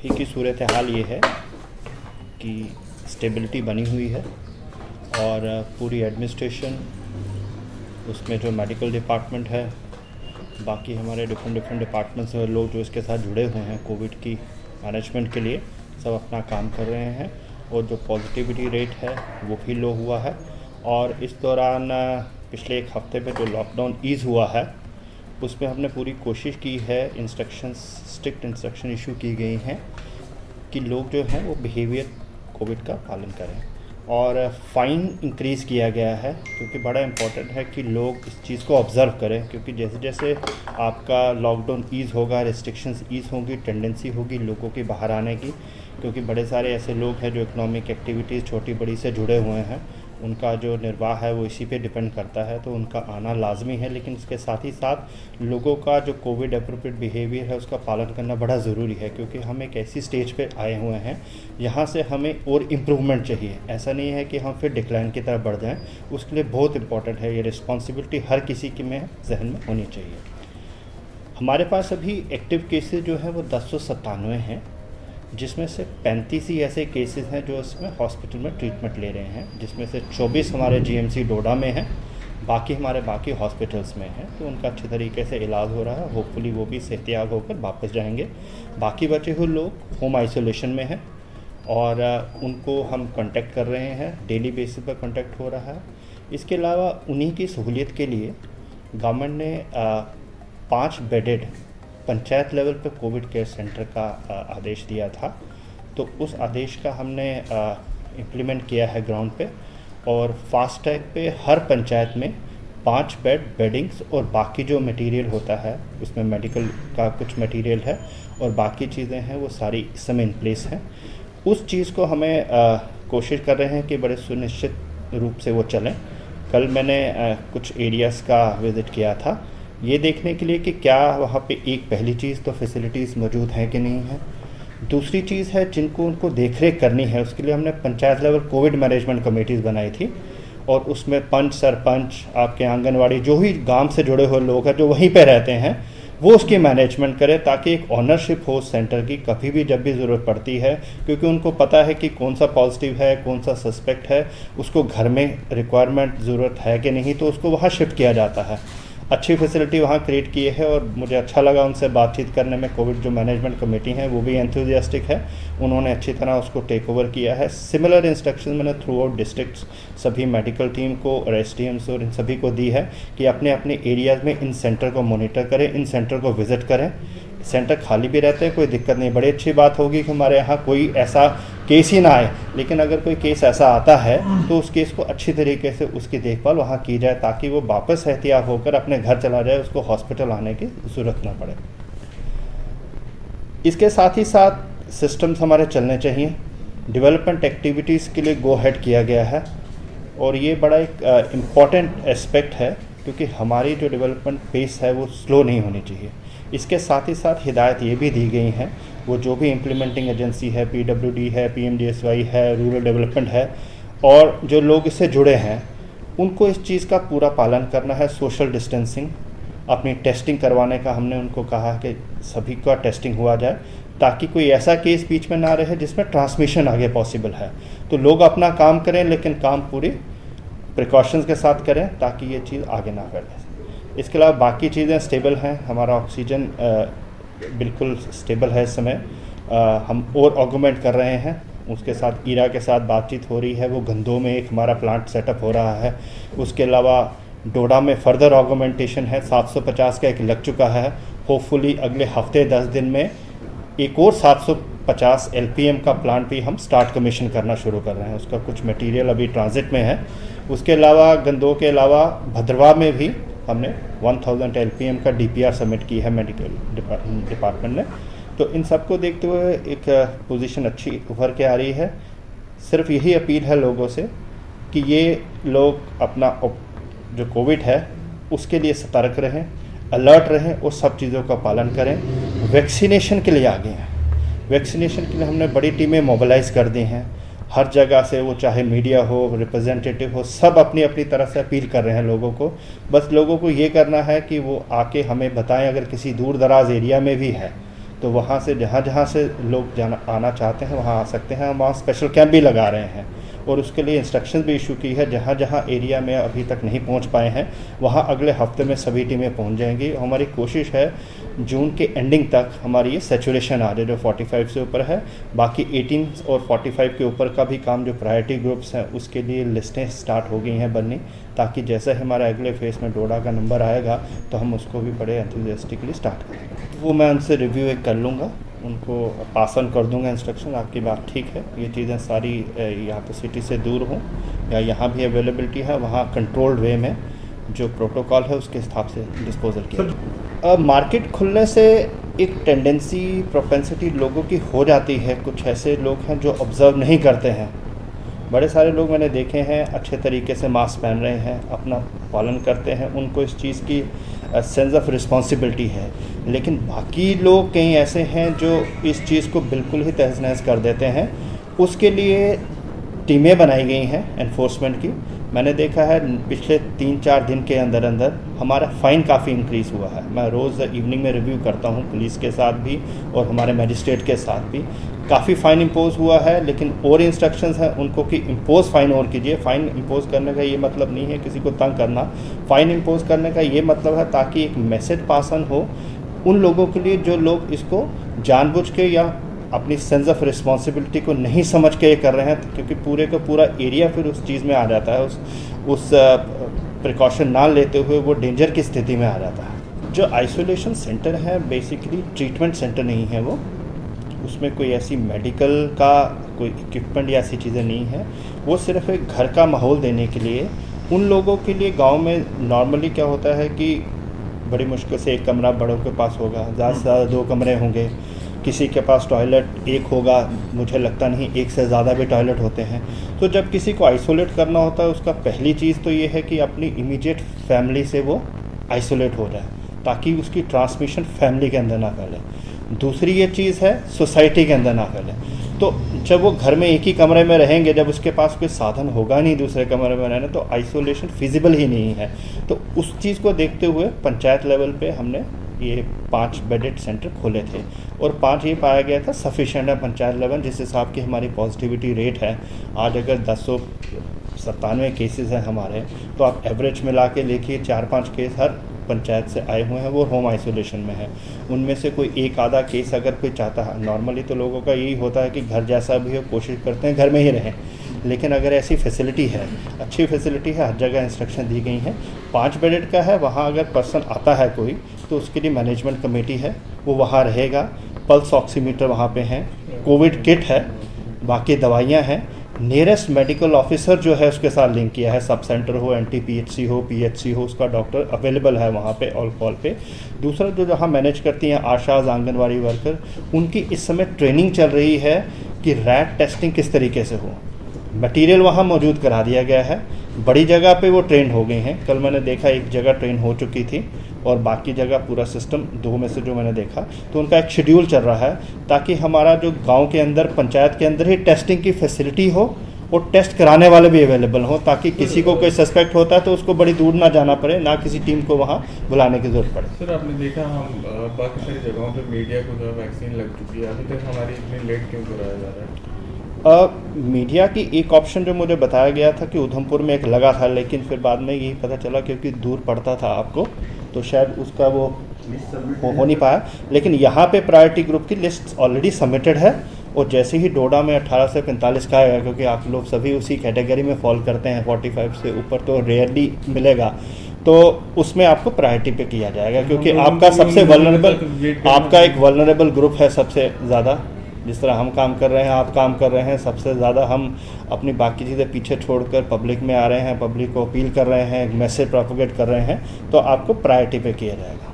अभी की सूरत हाल ये है कि स्टेबिलिटी बनी हुई है और पूरी एडमिनिस्ट्रेशन, उसमें जो मेडिकल डिपार्टमेंट है, बाकी हमारे डिफरेंट डिपार्टमेंट्स और लोग जो इसके साथ जुड़े हुए हैं कोविड की मैनेजमेंट के लिए, सब अपना काम कर रहे हैं। और जो पॉजिटिविटी रेट है वो भी लो हुआ है। और इस दौरान पिछले एक हफ्ते में जो लॉकडाउन ईज़ हुआ है उसमें हमने पूरी कोशिश की है, स्ट्रिक्ट इंस्ट्रक्शन इशू की गई हैं कि लोग जो हैं वो बिहेवियर कोविड का पालन करें। और फ़ाइन इंक्रीज़ किया गया है क्योंकि बड़ा इम्पॉर्टेंट है कि लोग इस चीज़ को ऑब्ज़र्व करें, क्योंकि जैसे जैसे आपका लॉकडाउन ईज़ होगा, रिस्ट्रिक्शंस ईज़ होंगी, टेंडेंसी होगी लोगों की बाहर आने की, क्योंकि बड़े सारे ऐसे लोग हैं जो इकोनॉमिक एक्टिविटीज़ छोटी बड़ी से जुड़े हुए हैं, उनका जो निर्वाह है वो इसी पे डिपेंड करता है, तो उनका आना लाजमी है। लेकिन इसके साथ ही साथ लोगों का जो कोविड अप्रोप्रिएट बिहेवियर है उसका पालन करना बड़ा ज़रूरी है, क्योंकि हम एक ऐसी स्टेज पे आए हुए हैं यहाँ से हमें और इम्प्रूवमेंट चाहिए। ऐसा नहीं है कि हम फिर डिक्लाइन की तरफ बढ़ जाएँ, उसके लिए बहुत इंपॉर्टेंट है, ये रिस्पॉन्सिबिलिटी हर किसी के में जहन में होनी चाहिए। हमारे पास अभी एक्टिव केसेज जो हैं वो 1097 हैं, जिसमें से 35 ही ऐसे केसेस हैं जो इसमें हॉस्पिटल में ट्रीटमेंट ले रहे हैं, जिसमें से 24 हमारे जीएमसी डोडा में हैं, बाकी हमारे बाकी हॉस्पिटल्स में हैं, तो उनका अच्छे तरीके से इलाज हो रहा है। होपफुली वो भी सेहतयाब होकर वापस जाएंगे। बाकी बचे हुए लोग होम आइसोलेशन में हैं और उनको हम कांटेक्ट कर रहे हैं, डेली बेसिस पर कांटेक्ट हो रहा है। इसके अलावा उन्हीं की सहूलियत के लिए गवर्नमेंट ने 5 बेडेड पंचायत लेवल पे कोविड केयर सेंटर का आदेश दिया था, तो उस आदेश का हमने इम्प्लीमेंट किया है ग्राउंड पे। और फास्ट ट्रैक पे हर पंचायत में 5 बेडिंग्स और बाकी जो मटेरियल होता है उसमें मेडिकल का कुछ मटेरियल है और बाकी चीज़ें हैं वो सारी इस समय इन प्लेस हैं। उस चीज़ को हमें कोशिश कर रहे हैं कि बड़े सुनिश्चित रूप से वो चलें। कल मैंने कुछ एरियाज़ का विज़िट किया था ये देखने के लिए कि क्या वहाँ पे एक पहली चीज़ तो फैसिलिटीज़ मौजूद हैं कि नहीं है, दूसरी चीज़ है जिनको उनको देखरेख करनी है, उसके लिए हमने panchayat level Covid management committees बनाई थी और उसमें पंच, सरपंच, आपके आंगनवाड़ी, जो भी गांव से जुड़े हुए लोग हैं जो वहीं पे रहते हैं वो उसकी मैनेजमेंट करें, ताकि एक ऑनरशिप हो सेंटर की कभी भी जब भी ज़रूरत पड़ती है, क्योंकि उनको पता है कि कौन सा पॉजिटिव है, कौन सा सस्पेक्ट है, उसको घर में रिक्वायरमेंट ज़रूरत है कि नहीं, तो उसको वहाँ शिफ्ट किया जाता है। अच्छी फैसिलिटी वहाँ क्रिएट किए है और मुझे अच्छा लगा उनसे बातचीत करने में। कोविड जो मैनेजमेंट कमेटी है वो भी एंथुजियास्टिक है, उन्होंने अच्छी तरह उसको टेक ओवर किया है। सिमिलर इंस्ट्रक्शन मैंने थ्रू आउट डिस्ट्रिक्ट्स सभी मेडिकल टीम को और एसडीएम्स और इन सभी को दी है कि अपने अपने एरियाज़ में इन सेंटर को मॉनिटर करें, इन सेंटर को विज़िट करें। सेंटर खाली भी रहते हैं, कोई दिक्कत नहीं, बड़ी अच्छी बात होगी कि हमारे यहाँ कोई ऐसा केस ही ना आए, लेकिन अगर कोई केस ऐसा आता है तो उस केस को अच्छी तरीके से उसकी देखभाल वहाँ की जाए, ताकि वो वापस एहतियात होकर अपने घर चला जाए, उसको हॉस्पिटल आने की ज़रूरत ना पड़े। इसके साथ ही साथ सिस्टम्स हमारे चलने चाहिए। डेवलपमेंट एक्टिविटीज़ के लिए गो हेड किया गया है और ये बड़ा एक इम्पॉर्टेंट एस्पेक्ट है, क्योंकि हमारी जो डेवलपमेंट पेस है वो स्लो नहीं होनी चाहिए। इसके साथ ही साथ हिदायत ये भी दी गई हैं, वो जो भी इम्प्लीमेंटिंग एजेंसी है, पीडब्ल्यूडी है, पीएमडीएसवाई है, रूरल डेवलपमेंट है, और जो लोग इससे जुड़े हैं उनको इस चीज़ का पूरा पालन करना है। सोशल डिस्टेंसिंग, अपनी टेस्टिंग करवाने का हमने उनको कहा कि सभी का टेस्टिंग हुआ जाए, ताकि कोई ऐसा केस बीच में ना रहे जिसमें ट्रांसमिशन आगे पॉसिबल है। तो लोग अपना काम करें, लेकिन काम पूरी प्रिकॉशंस के साथ करें ताकि ये चीज़ आगे ना फैले। इसके अलावा बाकी चीज़ें स्टेबल हैं, हमारा ऑक्सीजन बिल्कुल स्टेबल है इस समय। हम और ऑगमेंट कर रहे हैं, उसके साथ ईरा के साथ बातचीत हो रही है, वो गंदों में एक हमारा प्लांट सेटअप हो रहा है। उसके अलावा डोडा में फर्दर ऑगमेंटेशन है, 750 का एक लग चुका है। होपफुली अगले हफ्ते 10 दिन में एक और 750 एलपीएम का प्लांट भी हम स्टार्ट कमीशन करना शुरू कर रहे हैं, उसका कुछ मटेरियल अभी ट्रांजिट में है। उसके अलावा गंदों के अलावा भद्रवा में भी हमने 1000 एलपीएम का डीपीआर सबमिट की है मेडिकल डिपार्टमेंट ने। तो इन सब को देखते हुए एक पोजीशन अच्छी उभर के आ रही है। सिर्फ यही अपील है लोगों से कि ये लोग अपना जो कोविड है उसके लिए सतर्क रहें, अलर्ट रहें और सब चीज़ों का पालन करें। वैक्सीनेशन के लिए आगे हैं, वैक्सीनेशन के लिए हमने बड़ी टीमें मोबिलाइज़ कर दी हैं। हर जगह से, वो चाहे मीडिया हो, रिप्रेजेंटेटिव हो, सब अपनी अपनी तरफ से अपील कर रहे हैं लोगों को। बस लोगों को ये करना है कि वो आके हमें बताएं, अगर किसी दूर दराज एरिया में भी है तो वहाँ से जहाँ जहाँ से लोग आना चाहते हैं वहाँ आ सकते हैं। हम वहाँ स्पेशल कैंप भी लगा रहे हैं और उसके लिए इंस्ट्रक्शन भी इशू की है। जहाँ जहाँ एरिया में अभी तक नहीं पहुँच पाए हैं वहाँ अगले हफ्ते में सभी टीमें पहुँच जाएंगी। हमारी कोशिश है जून के एंडिंग तक हमारी ये सैचुरेशन आ जाए जो 45 से ऊपर है। बाकी 18 और 45 के ऊपर का भी काम जो प्रायोरिटी ग्रुप्स हैं उसके लिए लिस्टें स्टार्ट हो गई हैं बननी, ताकि जैसे हमारा अगले फेज़ में डोडा का नंबर आएगा तो हम उसको भी बड़े एंथुसियास्टिकली स्टार्ट करेंगे। वो मैं उनसे रिव्यू एक कर लूँगा, उनको पास ऑन कर दूंगा इंस्ट्रक्शन। आपकी बात ठीक है, ये चीज़ें सारी यहाँ पे सिटी से दूर हों या यहाँ भी अवेलेबिलिटी है, वहाँ कंट्रोल्ड वे में जो प्रोटोकॉल है उसके हिसाब से डिस्पोजल किया। मार्केट खुलने से एक टेंडेंसी प्रोपेंसिटी लोगों की हो जाती है। कुछ ऐसे लोग हैं जो ऑब्ज़र्व नहीं करते हैं। बड़े सारे लोग मैंने देखे हैं अच्छे तरीके से मास्क पहन रहे हैं, अपना पालन करते हैं, उनको इस चीज़ की सेंस ऑफ रिस्पॉन्सिबिलिटी है। लेकिन बाकी लोग कहीं ऐसे हैं जो इस चीज़ को बिल्कुल ही तहस नहस कर देते हैं। उसके लिए टीमें बनाई गई हैं एनफोर्समेंट की। मैंने देखा है पिछले 3-4 दिन के अंदर अंदर हमारा फ़ाइन काफ़ी इंक्रीज़ हुआ है। मैं रोज़ इवनिंग में रिव्यू करता हूँ पुलिस के साथ भी और हमारे मजिस्ट्रेट के साथ भी। काफ़ी फ़ाइन इम्पोज़ हुआ है, लेकिन और इंस्ट्रक्शंस हैं उनको कि इम्पोज़ फ़ाइन और कीजिए। फ़ाइन इम्पोज़ करने का ये मतलब नहीं है किसी को तंग करना। फ़ाइन इम्पोज़ करने का ये मतलब है ताकि एक मैसेज पास ऑन हो उन लोगों के लिए जो लोग इसको जानबूझ के या अपनी सेंस ऑफ रिस्पॉन्सिबिलिटी को नहीं समझ के ये कर रहे हैं, क्योंकि पूरे का पूरा एरिया फिर उस चीज़ में आ जाता है। उस प्रिकॉशन ना लेते हुए वो डेंजर की स्थिति में आ जाता है। जो आइसोलेशन सेंटर है बेसिकली ट्रीटमेंट सेंटर नहीं है वो, उसमें कोई ऐसी मेडिकल का कोई इक्विपमेंट या ऐसी चीज़ें नहीं है। वो सिर्फ एक घर का माहौल देने के लिए उन लोगों के लिए। गांव में नॉर्मली क्या होता है कि बड़ी मुश्किल से एक कमरा बड़ों के पास होगा, ज़्यादा से ज़्यादा 2 कमरे होंगे, किसी के पास टॉयलेट एक होगा, मुझे लगता नहीं एक से ज़्यादा भी टॉयलेट होते हैं। तो जब किसी को आइसोलेट करना होता है उसका पहली चीज़ तो ये है कि अपनी इमीडिएट फैमिली से वो आइसोलेट हो जाए ताकि उसकी ट्रांसमिशन फैमिली के अंदर ना फैले। दूसरी ये चीज़ है सोसाइटी के अंदर ना फैले। तो जब वो घर में एक ही कमरे में रहेंगे, जब उसके पास कोई साधन होगा नहीं दूसरे कमरे में रहने, तो आइसोलेशन फिजिबल ही नहीं है। तो उस चीज़ को देखते हुए पंचायत लेवल पे हमने ये 5 बेडेड सेंटर खोले थे और 5 ये पाया गया था सफिशेंट है पंचायत लेवल। जिस हिसाब की हमारी पॉजिटिविटी रेट है आज, अगर 1097 केसेस हैं हमारे, तो आप एवरेज मिला के देखिए 4-5 केस हर पंचायत से आए हुए हैं, वो होम आइसोलेशन में है। उनमें से कोई एक आधा केस अगर कोई चाहता है, नॉर्मली तो लोगों का यही होता है कि घर जैसा भी हो कोशिश करते हैं घर में ही रहें, लेकिन अगर ऐसी फैसिलिटी है, अच्छी फैसिलिटी है, हर जगह इंस्ट्रक्शन दी गई हैं। 5 बेडेड का है, वहाँ अगर पर्सन आता है कोई तो उसके लिए मैनेजमेंट कमेटी है, वो वहाँ रहेगा। पल्स ऑक्सीमीटर वहाँ पे हैं, कोविड किट है, बाकी दवाइयाँ हैं। नियरेस्ट मेडिकल ऑफिसर जो है उसके साथ लिंक किया है, सब सेंटर हो, NTPHC हो, PHC हो, उसका डॉक्टर अवेलेबल है वहाँ पे ऑल कॉल पे। दूसरा जो जहाँ मैनेज करती हैं आशाज, आंगनवाड़ी वर्कर, उनकी इस समय ट्रेनिंग चल रही है कि रैट टेस्टिंग किस तरीके से हो। मटेरियल वहाँ मौजूद करा दिया गया है, बड़ी जगह पे वो ट्रेन हो गए हैं। कल मैंने देखा एक जगह ट्रेन हो चुकी थी और बाकी जगह पूरा सिस्टम 2 में से जो मैंने देखा, तो उनका एक शेड्यूल चल रहा है ताकि हमारा जो गांव के अंदर पंचायत के अंदर ही टेस्टिंग की फैसिलिटी हो और टेस्ट कराने वाले भी अवेलेबल हो, ताकि किसी को कोई सस्पेक्ट होता है तो उसको बड़ी दूर ना जाना पड़े, ना किसी टीम को वहाँ बुलाने की ज़रूरत पड़े। सर आपने देखा हम बाकी सारी जगहों पर मीडिया को जो वैक्सीन लग चुकी है, अभी तक हमारी इतनी लेट क्यों कराया जा रहा है? मीडिया की एक ऑप्शन जो मुझे बताया गया था कि उधमपुर में एक लगा था, लेकिन फिर बाद में यही पता चला क्योंकि दूर पड़ता था आपको, तो शायद उसका वो हो नहीं पाया। लेकिन यहाँ पे प्रायोरिटी ग्रुप की लिस्ट ऑलरेडी सबमिटेड है और जैसे ही डोडा में 18 से 45 का आएगा, क्योंकि आप लोग सभी उसी कैटेगरी में फॉल करते हैं, 45 से ऊपर तो रेयरली मिलेगा, तो उसमें आपको प्रायोरिटी पे किया जाएगा, क्योंकि आपका सबसे वल्नरेबल, आपका एक वल्नरेबल ग्रुप है सबसे ज़्यादा। जिस तरह हम काम कर रहे हैं, आप काम कर रहे हैं, सबसे ज़्यादा हम अपनी बाकी चीज़ें पीछे छोड़कर पब्लिक में आ रहे हैं, पब्लिक को अपील कर रहे हैं, मैसेज प्रोपोगेट कर रहे हैं, तो आपको प्रायोरिटी पे किया जाएगा।